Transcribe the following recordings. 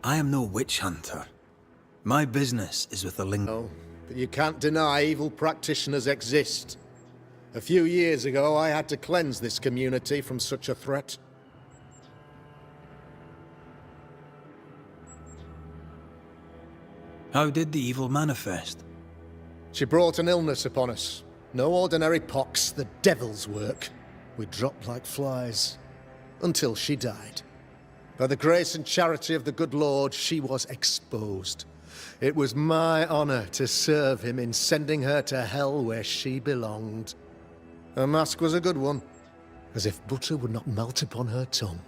I am no witch hunter. My business is with the No, but you can't deny evil practitioners exist. A few years ago, I had to cleanse this community from such a threat. How did the evil manifest? She brought an illness upon us. No ordinary pox, the devil's work. We dropped like flies. Until she died. By the grace and charity of the good Lord, she was exposed. It was my honor to serve him in sending her to hell where she belonged. Her mask was a good one, as if butter would not melt upon her tongue.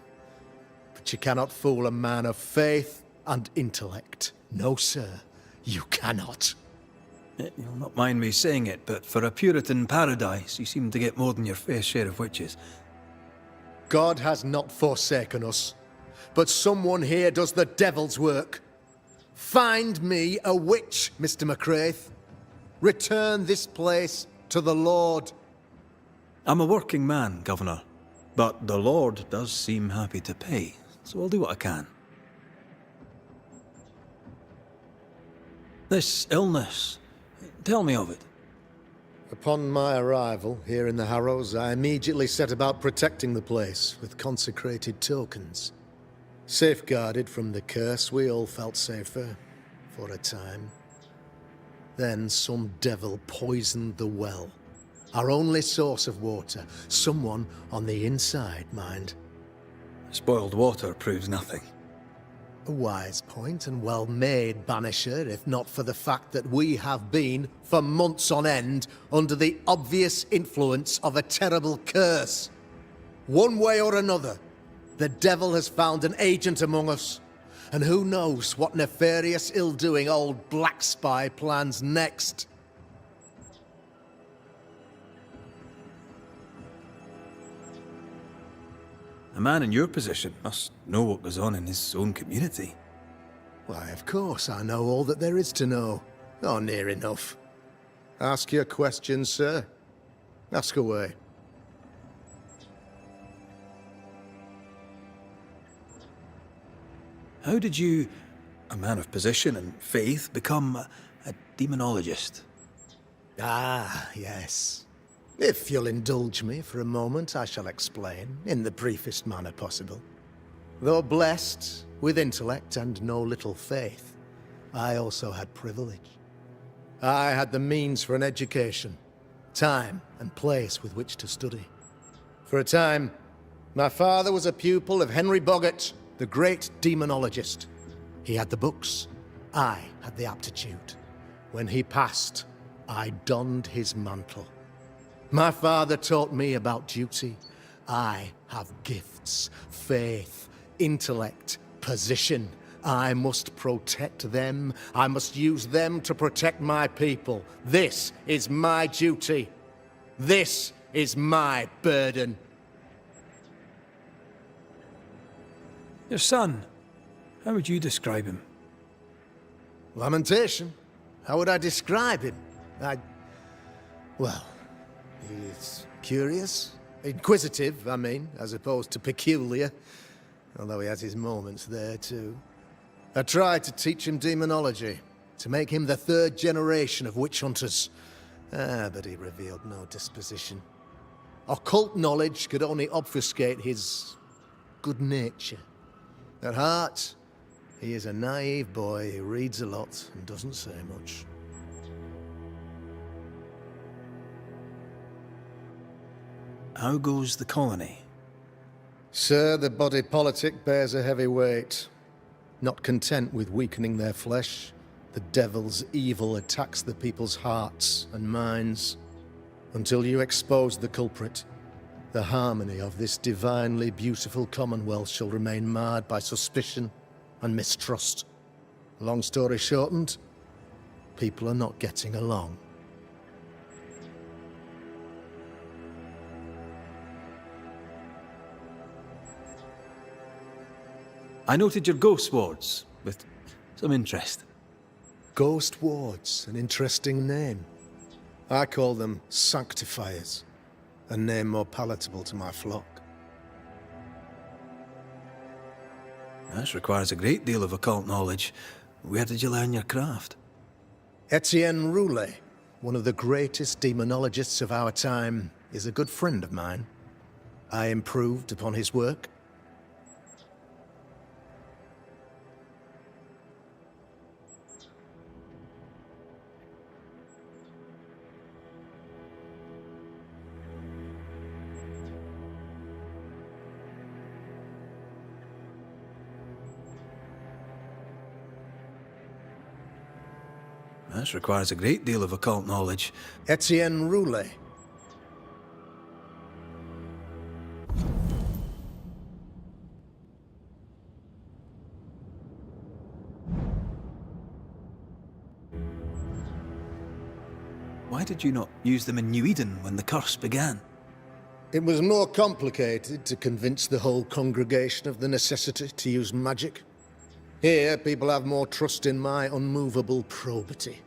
But you cannot fool a man of faith and intellect. No, sir, you cannot. You'll not mind me saying it, but for a Puritan paradise, you seem to get more than your fair share of witches. God has not forsaken us, but someone here does the devil's work. Find me a witch, Mr. McCraith. Return this place to the Lord. I'm a working man, Governor, but the Lord does seem happy to pay, so I'll do what I can. This illness, tell me of it. Upon my arrival here in the Harrows, I immediately set about protecting the place with consecrated tokens. Safeguarded from the curse, we all felt safer, for a time. Then some devil poisoned the well, our only source of water. Someone on the inside, mind. Spoiled water proves nothing. A wise point and well made, Banisher, if not for the fact that we have been, for months on end, under the obvious influence of a terrible curse. One way or another, the devil has found an agent among us, and who knows what nefarious ill-doing old Black Spy plans next. A man in your position must know what goes on in his own community. Why, of course I know all that there is to know. Or near enough. Ask your questions, sir. Ask away. How did you, a man of position and faith, become a demonologist? Ah, yes. If you'll indulge me for a moment, I shall explain, in the briefest manner possible. Though blessed with intellect and no little faith, I also had privilege. I had the means for an education, time and place with which to study. For a time, my father was a pupil of Henry Boggart, the great demonologist. He had the books, I had the aptitude. When he passed, I donned his mantle. My father taught me about duty. I have gifts, faith, intellect, position. I must protect them. I must use them to protect my people. This is my duty. This is my burden. Your son, how would you describe him? Lamentation? How would I describe him? Well, he's curious. Inquisitive, I mean, as opposed to peculiar. Although he has his moments there, too. I tried to teach him demonology, to make him the third generation of witch hunters. But he revealed no disposition. Occult knowledge could only obfuscate his good nature. At heart, he is a naive boy who reads a lot and doesn't say much. How goes the colony? Sir, the body politic bears a heavy weight. Not content with weakening their flesh, the devil's evil attacks the people's hearts and minds. Until you expose the culprit, the harmony of this divinely beautiful commonwealth shall remain marred by suspicion and mistrust. Long story shortened, people are not getting along. I noted your ghost wards with some interest. Ghost wards, an interesting name. I call them sanctifiers, a name more palatable to my flock. This requires a great deal of occult knowledge. Where did you learn your craft? Etienne Roulet, one of the greatest demonologists of our time, is a good friend of mine. I improved upon his work. This requires a great deal of occult knowledge. Etienne Roulet. Why did you not use them in New Eden when the curse began? It was more complicated to convince the whole congregation of the necessity to use magic. Here, people have more trust in my unmovable probity.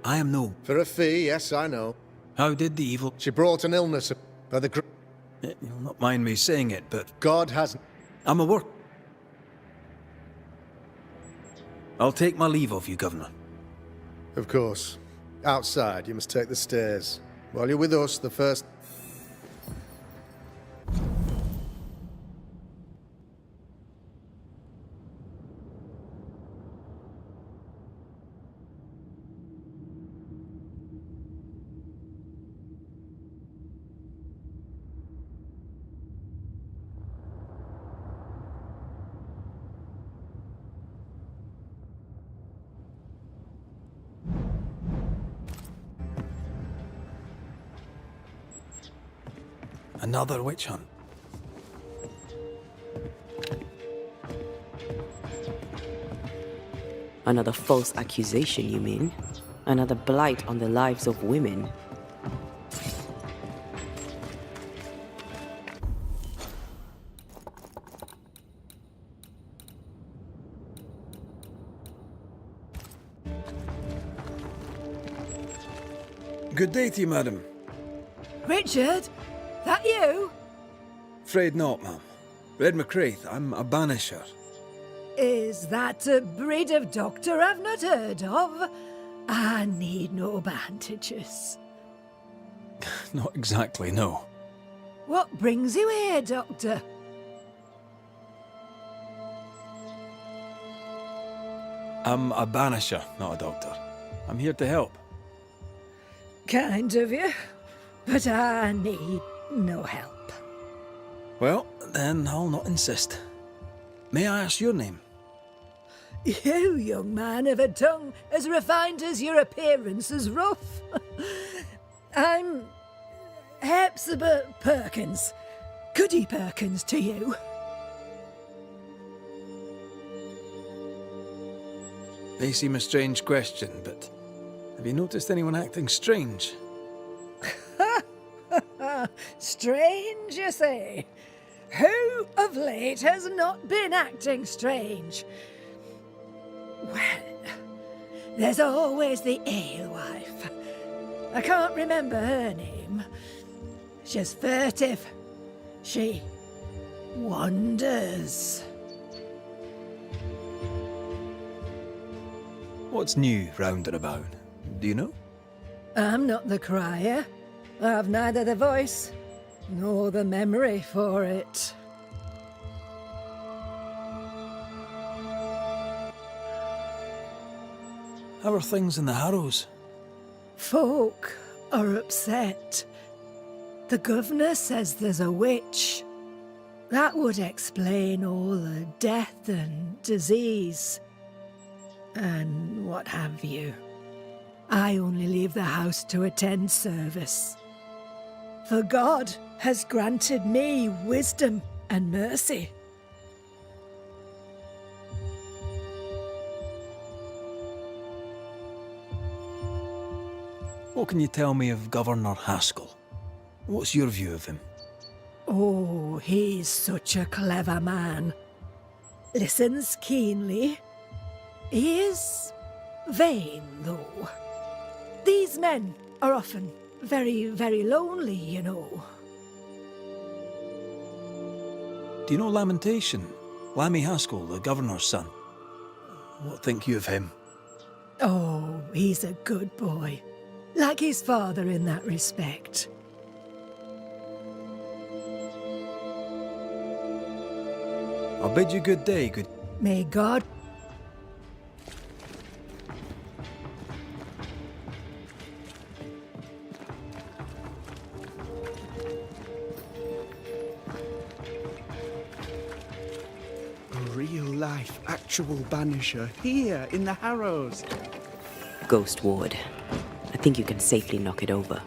I am no... For a fee, yes, I know. How did the evil... She brought an illness by the... You'll not mind me saying it, but... God has... I'm a work... I'll take my leave of you, Governor. Of course. Outside, you must take the stairs. While you're with us, the first... Another witch hunt. Another false accusation, you mean? Another blight on the lives of women? Good day to you, madam. Richard? That you? Afraid not, ma'am. Red McCraith, I'm a banisher. Is that a breed of doctor I've not heard of? I need no bandages. Not exactly, no. What brings you here, Doctor? I'm a banisher, not a doctor. I'm here to help. Kind of you, but I need no help. Well, then I'll not insist. May I ask your name? You, young man, have a tongue as refined as your appearance is rough. I'm Hepzibah Perkins. Goody Perkins to you. May seem a strange question, but have you noticed anyone acting strange? Strange, you say? Who of late has not been acting strange? Well, there's always the alewife. I can't remember her name. She's furtive. She wanders. What's new round and about? Do you know? I'm not the crier. I've neither the voice nor the memory for it. How are things in the Harrows? Folk are upset. The governor says there's a witch. That would explain all the death and disease. And what have you. I only leave the house to attend service. For God has granted me wisdom and mercy. What can you tell me of Governor Haskell? What's your view of him? Oh, he's such a clever man. Listens keenly. He is vain, though. These men are often very, very lonely, you know. Do you know Lamentation? Lammy Haskell, the governor's son. What think you of him? Oh, he's a good boy. Like his father in that respect. I'll bid you good day, good... May God... A real-life, actual Banisher here in the Harrows. Ghost Ward. I think you can safely knock it over.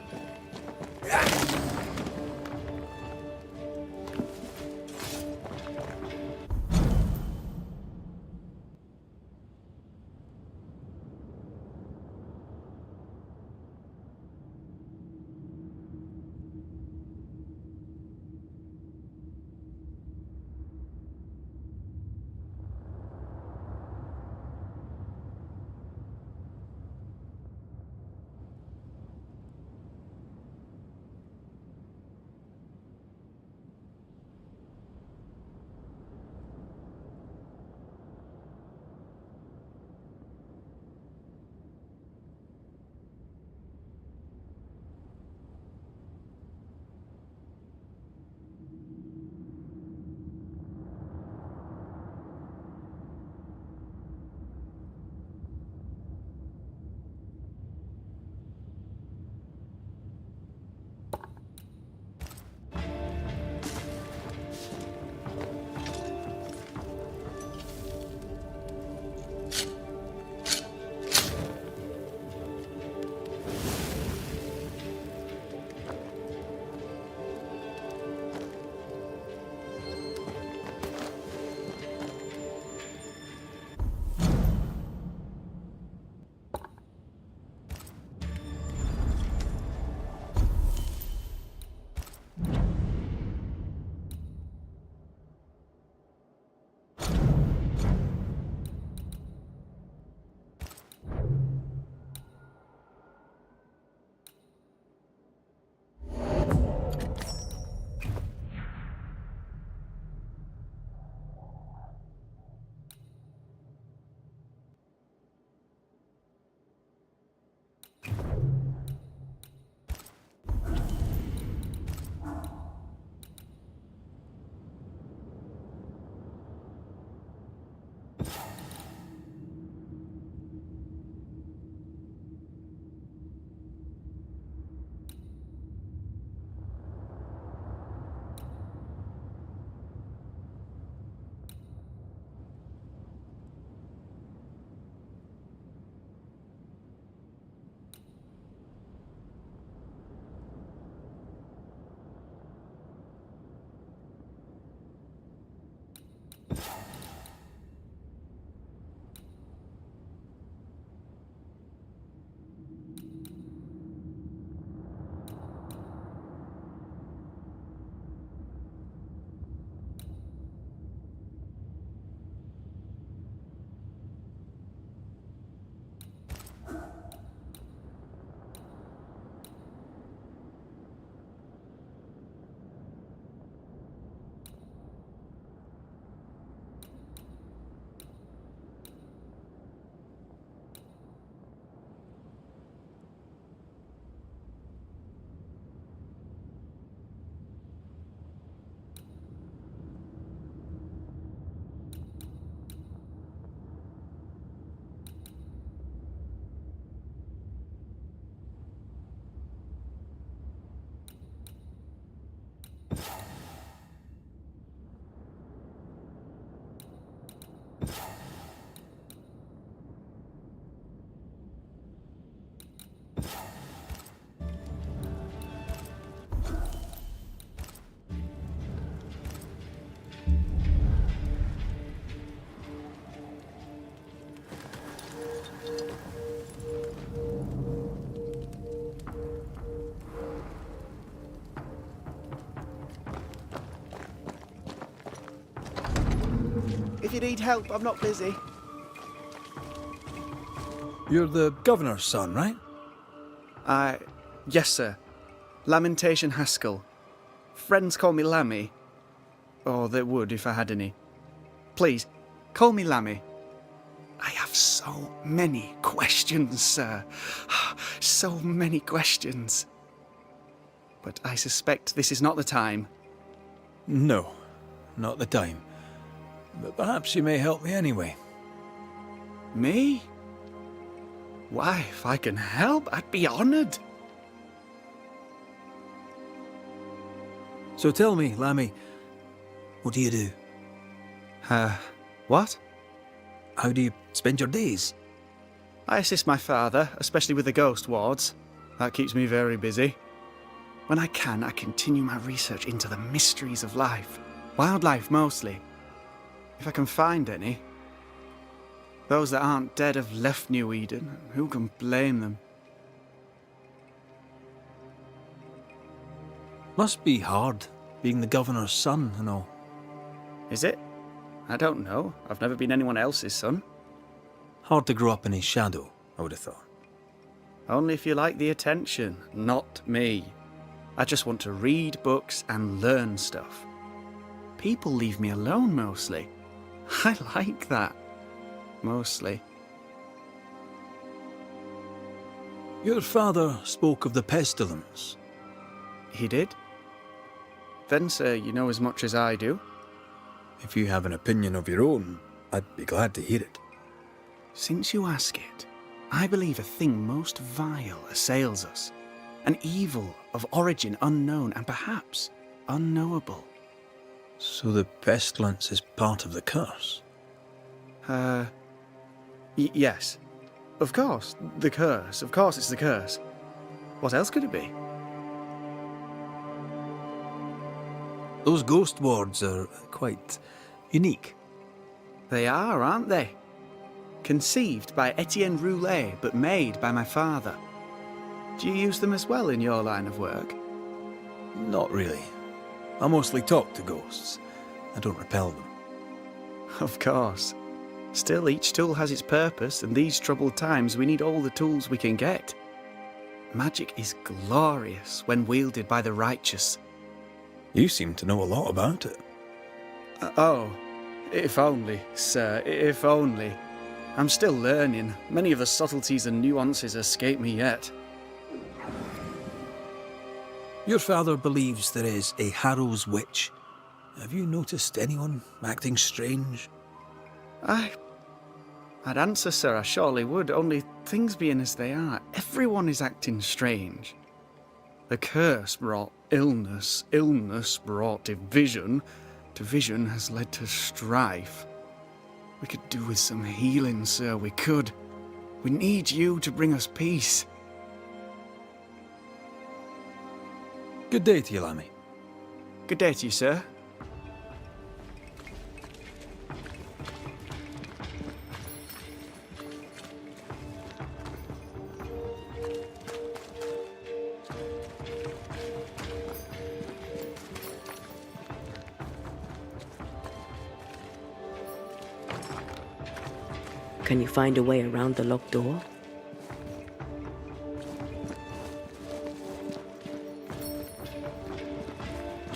If you need help, I'm not busy. You're the governor's son, right? Yes, sir. Lamentation Haskell. Friends call me Lammy. Or they would if I had any. Please, call me Lammy. I have so many questions, sir. So many questions. But I suspect this is not the time. No, not the time. But perhaps you may help me anyway. Me? Why, if I can help, I'd be honoured. So tell me, Lammy, what do you do? What? How do you spend your days? I assist my father, especially with the ghost wards. That keeps me very busy. When I can, I continue my research into the mysteries of life. Wildlife, mostly. If I can find any. Those that aren't dead have left New Eden. Who can blame them? Must be hard, being the governor's son and all. Is it? I don't know. I've never been anyone else's son. Hard to grow up in his shadow, I would have thought. Only if you like the attention, not me. I just want to read books and learn stuff. People leave me alone mostly. I like that. Mostly. Your father spoke of the pestilence. He did? Then, sir, you know as much as I do. If you have an opinion of your own, I'd be glad to hear it. Since you ask it, I believe a thing most vile assails us. An evil of origin unknown and perhaps unknowable. So the pestilence is part of the curse? Yes. Of course, the curse. Of course it's the curse. What else could it be? Those ghost wards are quite unique. They are, aren't they? Conceived by Etienne Roulet, but made by my father. Do you use them as well in your line of work? Not really. I mostly talk to ghosts. I don't repel them. Of course. Still, each tool has its purpose, and these troubled times we need all the tools we can get. Magic is glorious when wielded by the righteous. You seem to know a lot about it. Oh, if only, sir, if only. I'm still learning. Many of the subtleties and nuances escape me yet. Your father believes there is a Harrow's witch. Have you noticed anyone acting strange? I'd answer, sir, I surely would, only things being as they are, everyone is acting strange. The curse brought illness, illness brought division, division has led to strife. We could do with some healing, sir, we could. We need you to bring us peace. Good day to you, Lammy. Good day to you, sir. Can you find a way around the locked door?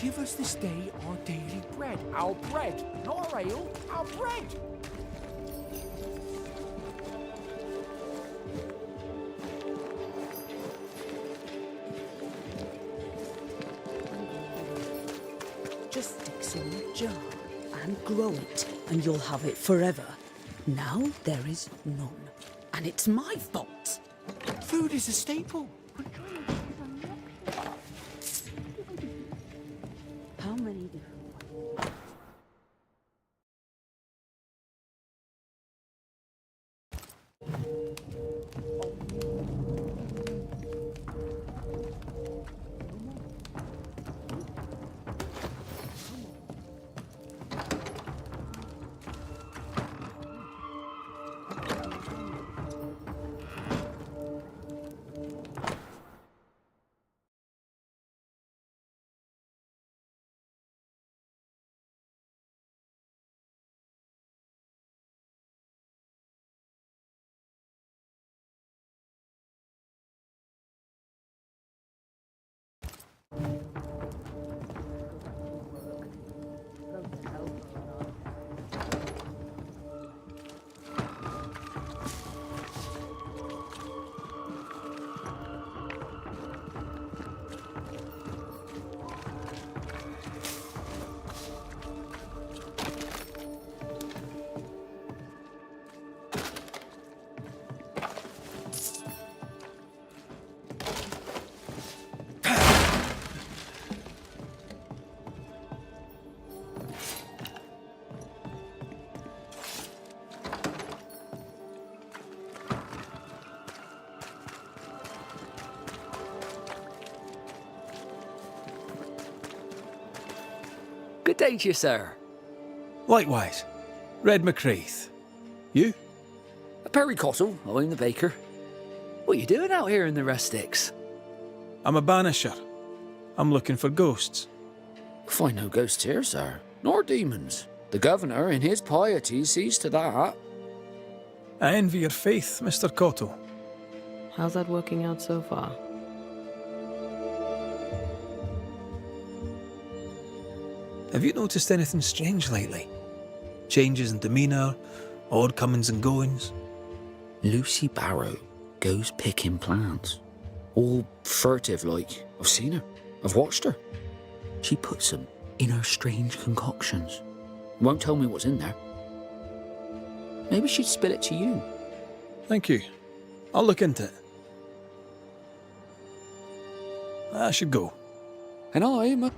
Give us this day our daily bread. Our bread, not our ale, our bread. Just stick some in a jar and grow it, and you'll have it forever. Now there is none, and it's my fault. Food is a staple. How many different Good day to you, sir. Likewise. Red McCraith. You? Perry Cottle, I'm the baker. What are you doing out here in the rustics? I'm a banisher. I'm looking for ghosts. Find no ghosts here, sir, nor demons. The governor, in his piety, sees to that. I envy your faith, Mr. Cotto. How's that working out so far? Have you noticed anything strange lately? Changes in demeanour, odd comings and goings? Lucy Barrow goes picking plants. All furtive like. I've seen her. I've watched her. She puts them in her strange concoctions. Won't tell me what's in there. Maybe she'd spill it to you. Thank you. I'll look into it. I should go. And I'm a...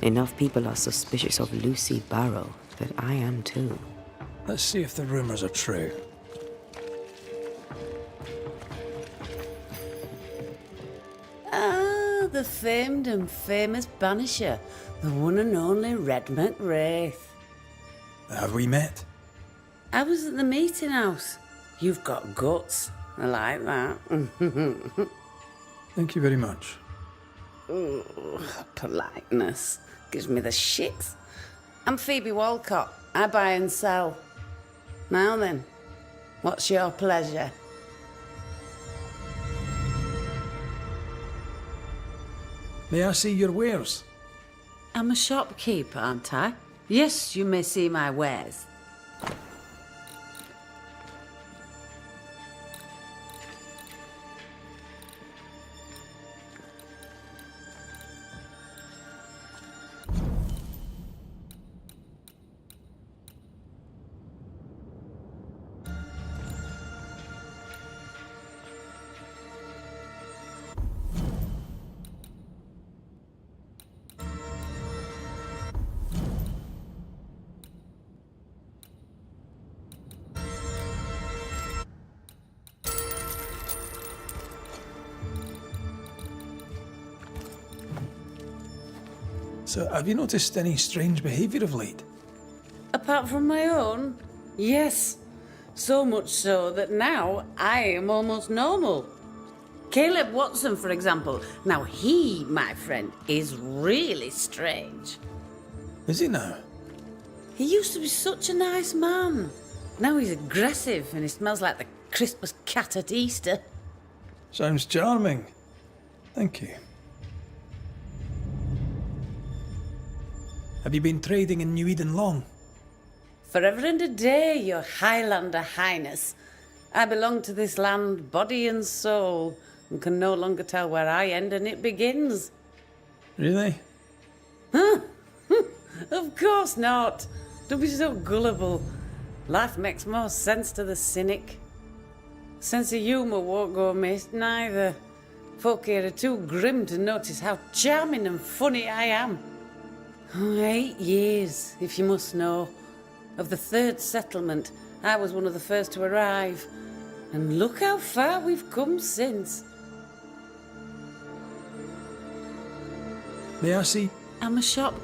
Enough people are suspicious of Lucy Barrow that I am too. Let's see if the rumors are true. Ah, the famed and famous Banisher, the one and only Red McWraith. Have we met? I was at the meeting house. You've got guts. I like that. Thank you very much. Ooh, politeness gives me the shits. I'm Phoebe Walcott. I buy and sell. Now then, what's your pleasure? May I see your wares? I'm a shopkeeper, aren't I? Yes, you may see my wares. So, have you noticed any strange behaviour of late? Apart from my own? Yes. So much so that now I am almost normal. Caleb Watson, for example. Now he, my friend, is really strange. Is he now? He used to be such a nice man. Now he's aggressive and he smells like the Christmas cat at Easter. Sounds charming. Thank you. Have you been trading in New Eden long? Forever and a day, your Highlander Highness. I belong to this land, body and soul, and can no longer tell where I end and it begins. Really? Of course not. Don't be so gullible. Life makes more sense to the cynic. Sense of humour won't go amiss, neither. Folk here are too grim to notice how charming and funny I am. 8 years, if you must know. Of the third settlement, I was one of the first to arrive. And look how far we've come since. May I see? I'm a shop.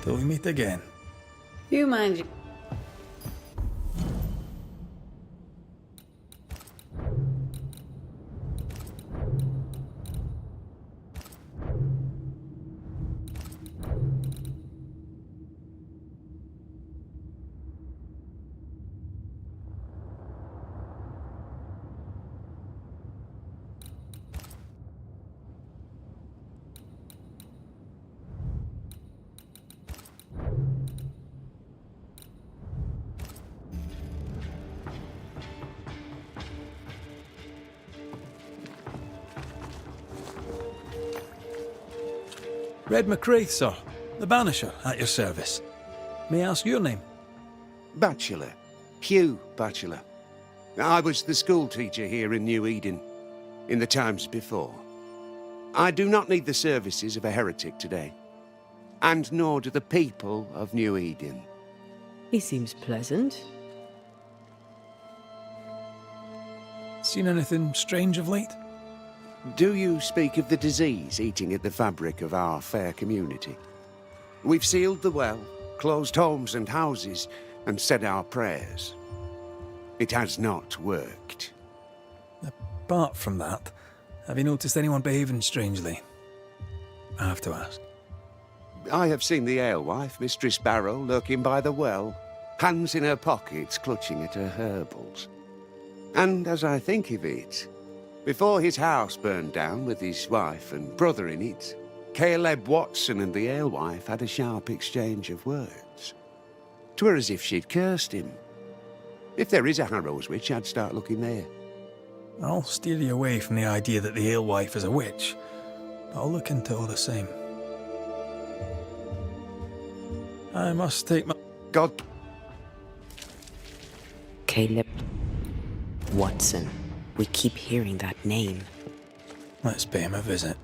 Till we meet again. You mind you. Red McWraith, sir. The Banisher, at your service. May I ask your name? Bachelor. Hugh Bachelor. I was the school teacher here in New Eden, in the times before. I do not need the services of a heretic today, and nor do the people of New Eden. He seems pleasant. Seen anything strange of late? Do you speak of the disease eating at the fabric of our fair community? We've sealed the well, closed homes and houses, and said our prayers. It has not worked. Apart from that, have you noticed anyone behaving strangely? I have to ask. I have seen the alewife, Mistress Barrow, lurking by the well, hands in her pockets, clutching at her herbals. And as I think of it, before his house burned down with his wife and brother in it, Caleb Watson and the alewife had a sharp exchange of words. 'Twere as if she'd cursed him. If there is a Harrow's witch, I'd start looking there. I'll steer you away from the idea that the alewife is a witch, but I'll look into it all the same. I must take my... God... Caleb Watson. We keep hearing that name. Let's pay him a visit.